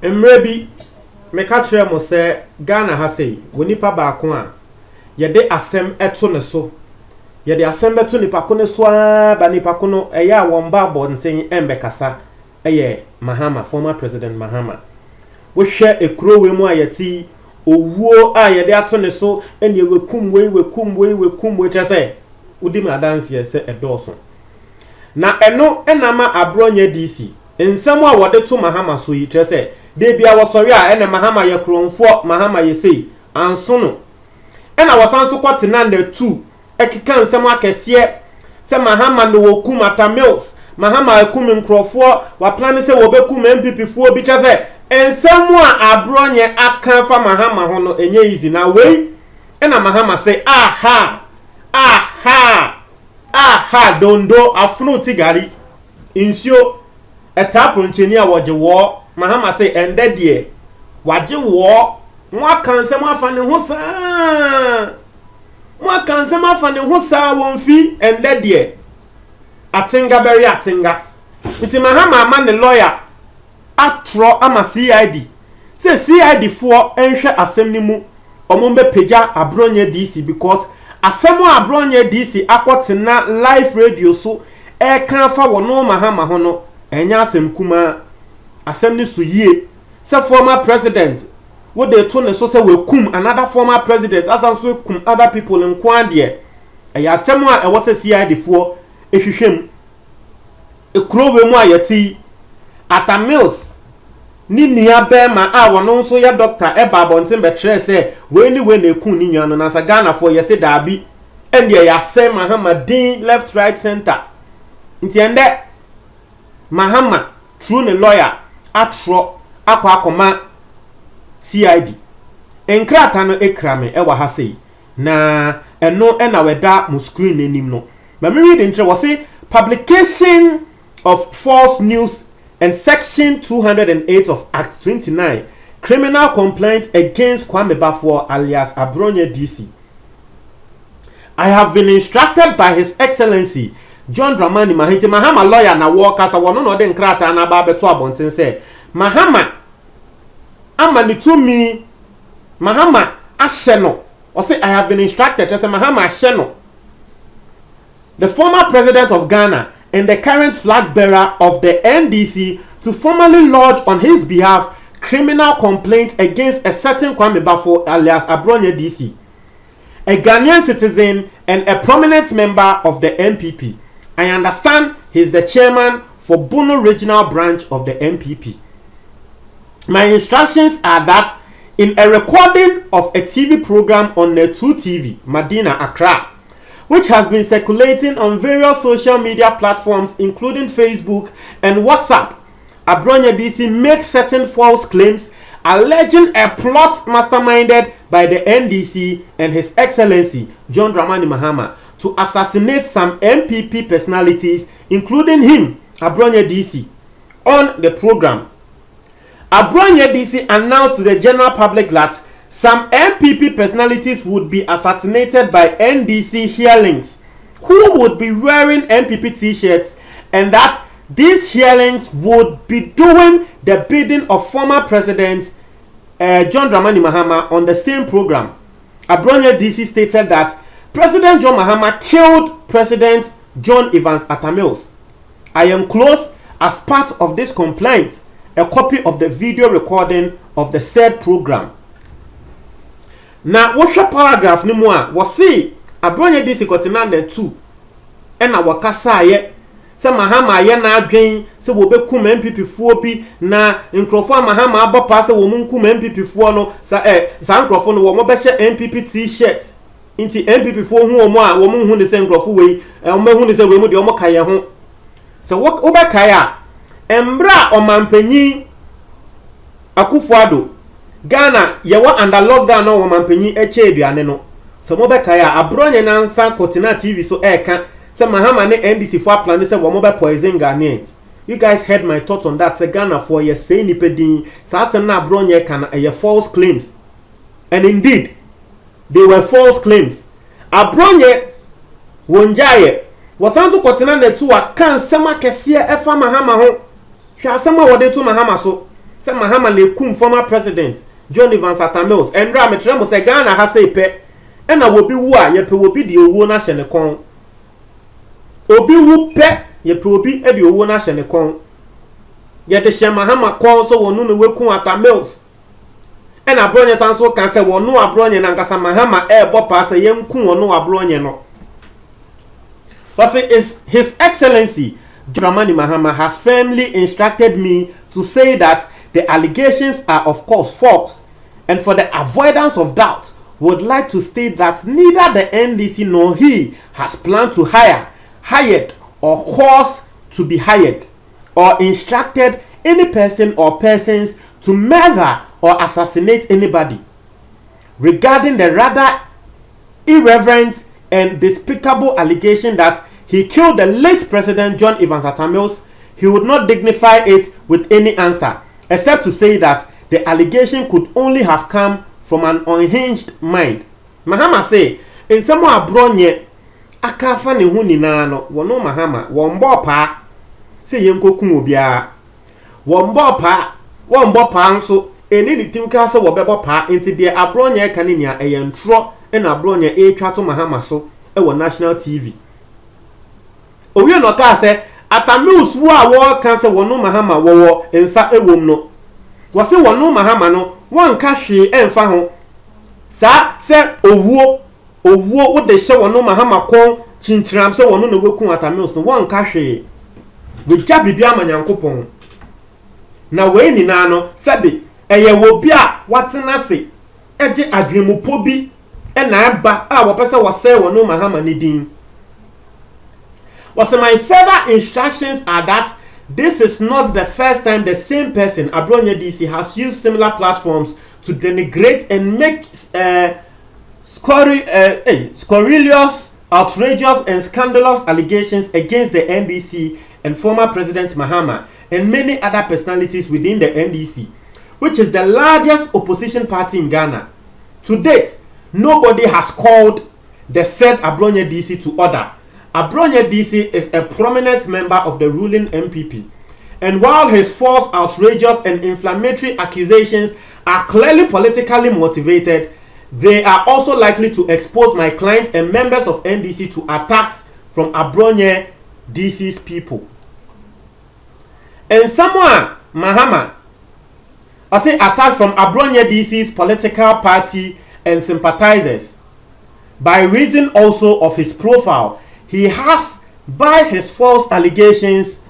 Mrebi me ka kire mo se Ghana ha sei wonipa baako a ye de asem eto ne so ye de asem beto nipa ko ne so ba nipa ko no eya won ba bonten embe kasa eye Mahama, former president Mahama. Wo hwe ekuro we mu ayeti owuo a ye de ato ne so ene wekum we chese udi ma dance ye se edoso na eno enama abronya DC ensem a wode to Mahama so yi chese de bia wosori a ene Mahama ye kronfo Mahama ye sei anso no ena wasanso kwate na nda 2 ekika nsem akese se Mahama no wokum atamils Mahama ekum nkrofo wa plan se wobekum MPP fuo bi chese ensem a abronye aka fa Mahama ho no enye easy na wei ena Mahama say aha dondo afunu tigari insio etapo ncheni a woje wo Mahama say ende de waje wo mo akansem afa ne ho saa mo akansem afa ne ho saa wonfi ende de atinga beri atinga nti Mahama ama ne lawyer atro ama CID say CID for enhwe asem ni mu omombe peja abronye DC because asem abronye DC akotena live radio so e kan fa wono Mahama ho no enya asem kuma asem ni so yie say former president what they told us so say we kum another former president as also kum other people in kwandie e asem a e was CID for ehwehwem e krowe mu ayeti atamils ni nia bema a wono nso ya doctor e ba bonten be tre say we ni we na ekun ni nyan no na sa Ghana for yesi dabi ende ya say Mahama din left right center nti ende Mahama through the lawyer atro akoma CID enkrata no ekrame e wa ha sei na eno ena weda mu screen enim no ma me read entre was say publication of false news and section 208 of Act 29 criminal complaint against Kwame Bafo alias Abronye DC. I have been instructed by His Excellency John Dramani Mahama lawyer na work as a one no den krata na ba beto abonten say Mahama amani to me Mahama asheno or say I have been instructed to say Mahama asheno the former president of Ghana and the current flag bearer of the NDC to formally lodge on his behalf criminal complaint against a certain Kwame Bafo alias Abronye DC, a Ghanaian citizen and a prominent member of the NPP. I understand he's the chairman for Bono Regional Branch of the NPP. My instructions are that in a recording of a TV program on Netu TV, Medina, Accra, which has been circulating on various social media platforms including Facebook and WhatsApp, Abronye DC makes certain false claims alleging a plot masterminded by the NDC and His Excellency John Dramani Mahama to assassinate some MPP personalities including him, Abronye DC, on the program. Abronye DC announced to the general public that some MPP personalities would be assassinated by NDC hearings who would be wearing MPP t-shirts and that these hearings would be doing the bidding of former President John Dramani Mahama on the same program. Abronye DC stated that President John Mahama killed President John Evans Atamils. I enclose as part of this complaint a copy of the video recording of the said program. Na wosha paragraph ni mu a wosi Abronye DC kotinande 2 ena wakasa ye se Mahama ye na adwen se wo bekum MPP fuo bi na nkrofo Mahama abopa se wo munkum MPP fuo no sa nkrofo no wo mo be hye MPP t-shirt inti MPP fuo hu o mo a wo mu hu ne se nkrofo wei o mo hu ne se we mu de o mo kaye ho se wo be kaye a embra o mampanyi Akufo-Addo Ghana yewa under lockdown no wo mampanyi eche aduane no so mo be kaya Abronye nansa kotina TV so eka se Mahama ne NDC for plan se wo mo be poison Ghanaians. You guys heard my thoughts on that. Se Ghana for ye say ni pedin sa asem na Abronye kan false claims, and indeed they were false claims. abronye wonjaye wasanso kotena netu wa kan sema kese efa Mahama ho hwa asema wode to Mahama so se Mahama le kum former president John Evans Atta Mills enra metre mo se Ghana ha se pe ena wobi wu a ye pe wobi de owo na hye ne kon obi wu pe ye pe obi e de owo na hye ne kon ye de hye Mahama kon so wonu ne wekum Atta Mills ena abronye sanso kan se wonu abronye na nkasa Mahama e bo pa se ye nkum wonu abronye no. But His Excellency Dramani Mahama has firmly instructed me to say that the allegations are of course false, and for the avoidance of doubt would like to state that neither the NDC nor he has planned to hire, hired or cause to be hired or instructed any person or persons to murder or assassinate anybody. Regarding the rather irreverent and despicable allegation that he killed the late President John Evans Atta Mills, he would not dignify it with any answer, except to say that the allegation could only have come from an unhinged mind. Mahama say, in some abronye, akafa ne hu nyina no, wono Mahama, wombo pa, say yenko kum obia. Wombo pa nso, eni di timka se wobebo pa, enti de abronye kaninia eyentro, en abronye twa to Mahama so, e national TV. Owie no ka se Atta Mills wo a wo kan se wono Mahama wo ensa ewom no wo se wono Mahama no won ka hwe emfa ho sa se owuo wo de hye wono Mahama kon chinchiram se wono no weku Atta Mills no won ka hwe we ja bibia amanyankopon na we ni na no se de eye wo bia watena se eje adwemupo bi e na eba a wo pese wo se wono Mahama ni din. So my further instructions are that this is not the first time the same person, Abronye DC, has used similar platforms to denigrate and make scurrilous, outrageous and scandalous allegations against the NDC and former President Mahama and many other personalities within the NDC, which is the largest opposition party in Ghana. To date, nobody has called the said Abronye DC to order. Abronye DC is a prominent member of the ruling MPP, and while his false, outrageous and inflammatory accusations are clearly politically motivated, they are also likely to expose my clients and members of NDC to attacks from Abronye DC's people. And someone, Mahama, I say attacks from Abronye DC's political party and sympathizers. By reason also of his profile, he has, by his false allegations,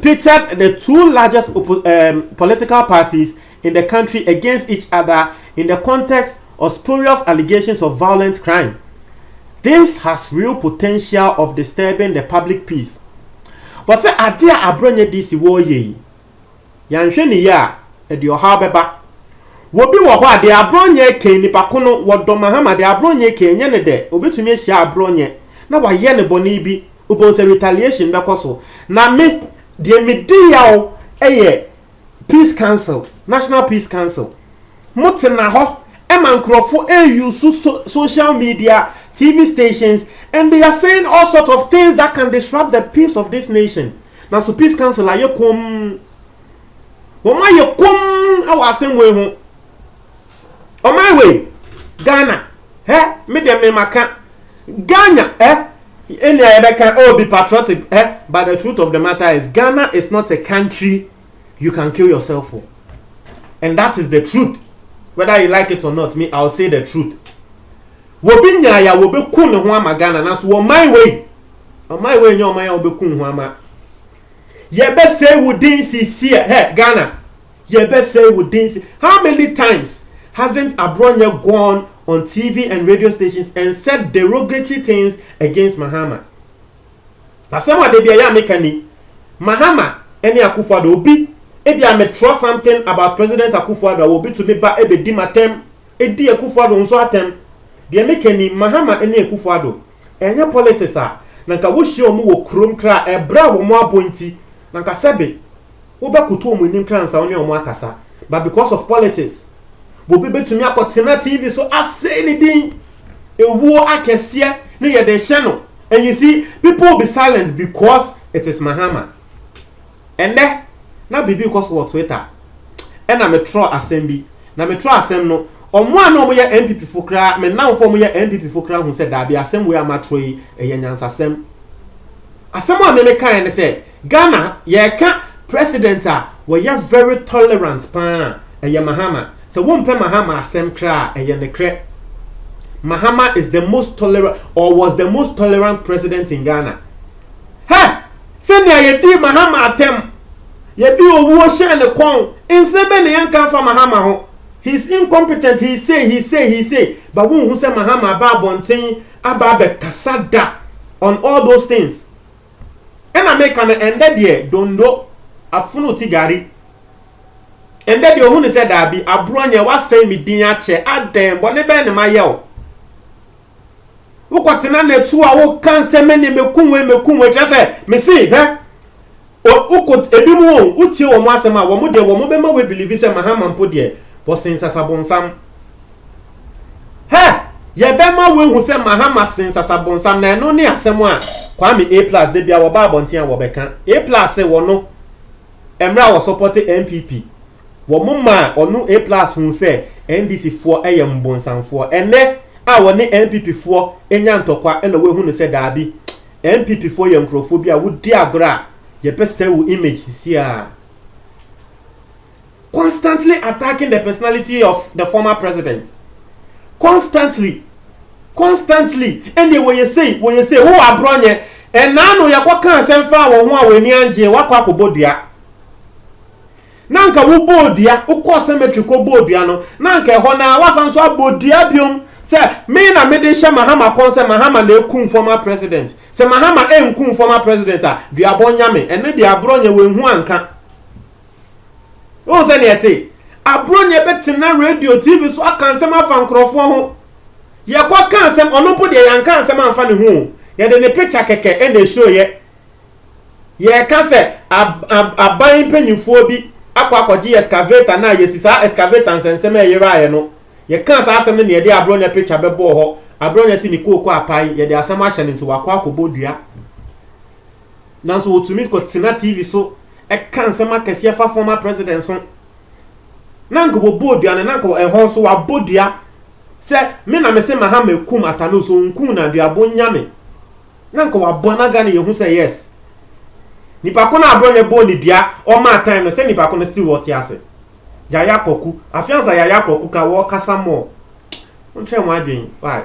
pitted the two largest political parties in the country against each other in the context of spurious allegations of violent crime. This has real potential of disturbing the public peace. But say adia Abronye DC wo ye yanhwe ni ya e de oha beba wobi wo ho ade Abronye ke nipa kono wodo Mahama de Abronye ke nye ne de obetumi ehia Abronye na wa ye ne boni bi ubonse retaliation bekoso na me de medi yawo eye Peace Council, National Peace Council mutena ho e man krofo use social media, TV stations, and they are saying all sorts of things that can disrupt the peace of this nation. Now, so Peace Council, are you come? Why you come? How are same way home? On my way, Ghana, me dem me maka Ghana, any other can all be patriotic, but the truth of the matter is, Ghana is not a country you can kill yourself for, and that is the truth. Whether you like it or not, me, I'll say the truth. Wobinya ya wobeku ne ho ama Ghana na so my way. On my way nyo man ya wobeku ho ama. Ye be say within CC Ghana. Ye be say within. How many times hasn't Abronye gone on TV and radio stations and said derogatory things against Mahama? Asema de bia ya mekani. Mahama eni Akufo-Addo obi ebi I trust something about President Akufo-Addo will be to me ba ebe di matem edi Akufo-Addo nso atem de mekani Mahama ene Akufo-Addo enya politics a nanka wo hye omo wo krom kra ebra wo mo abonti nanka sebe wo be kuto omo nim kra nsa one omo akasa, but because of politics wo be betumi akotena TV so asay ni din Ewo akesie ne ye de hye. And you see, people will be silent because it is Mahama. And then, now be because of Twitter. And I'm a troll assembly. Now me troll assembly no. On one no more MPP for cry. Me now for me MPP for cry who said that be assembly where my troy a yanyan assem. Assemble me kind say Ghana ye can't president where you very tolerant pan a ya Mahama. So won't pay Mahama assem cry a yan the cre. Mahama is the most tolerant or was the most tolerant president in Ghana. Ha! Send ye di Mahama attempt. Ye do owo share the con. In seven yan come from Mahama ho. He's incompetent. He say. But who say Mahama ba bontin ababe kasada on all those things. And I make an ended ye don't know afunu tigari. Ended ye who said that be abronya was say me dinya che adem but nebe ne ma yeo. Ukotina ne tu a wo kan se me mekunwe just say me see he ukot ebimu uti wo mo asema wo mo de wo mo be ma we believe say Mahama mpo de bo sensasabonsam he ye be ma we hu say Mahama sensasabonsam na no ne asem a Kwame A+ de bia wo ba abontia wo be kan A+ say wo no emra wo support MPP wo mo ma onu A+ hu say NDC fo mbonsamfo ene a wo ne MPP fo enya ntokwa ena we hu ne say daabi MPP fo ye nkrofo bia wo di agra ye pese wo image sia constantly attacking the personality of the former president constantly and the way you say who abronye and nanu yakwa kan semfa wo ho a weni anje wakwa kobodia nanka wo bodia ukọ cemetery ko bodia no nanka ho na wasanso abodia biom say me na me de hye Mahama konse Mahama na ekum former president say Mahama enkum former president a duabonya me ene de abronye we hu anka o se ne ete abronye betina radio TV so akansem afa nkrofo ho ye kwa kansem onopo de yanka ansem amfa ne ho ye de ne picture keke ene show ye ka se aban panyifo bi akwakoji excavator na yesisa excavator nsensem eyira no ye kan sa asem ne ye de abronye picture bebo ho abronye si ni kokọ apai ye de asem ahye ne nti wakwa akobodua nanso otumi ko tina TV so e kan nsem akese fa former president so nanko bodua ne nanko ehon so wabodua se me na me se Mahama ekum atano so nkum na de abonya me nanko wabona ga ne ye hu se yes nipa ko na abronye bo ni dia o ma time no se nipa ko no still what yase Yaya Koku afianza Yaya Koku ka wo kasa mo nche mo adwen why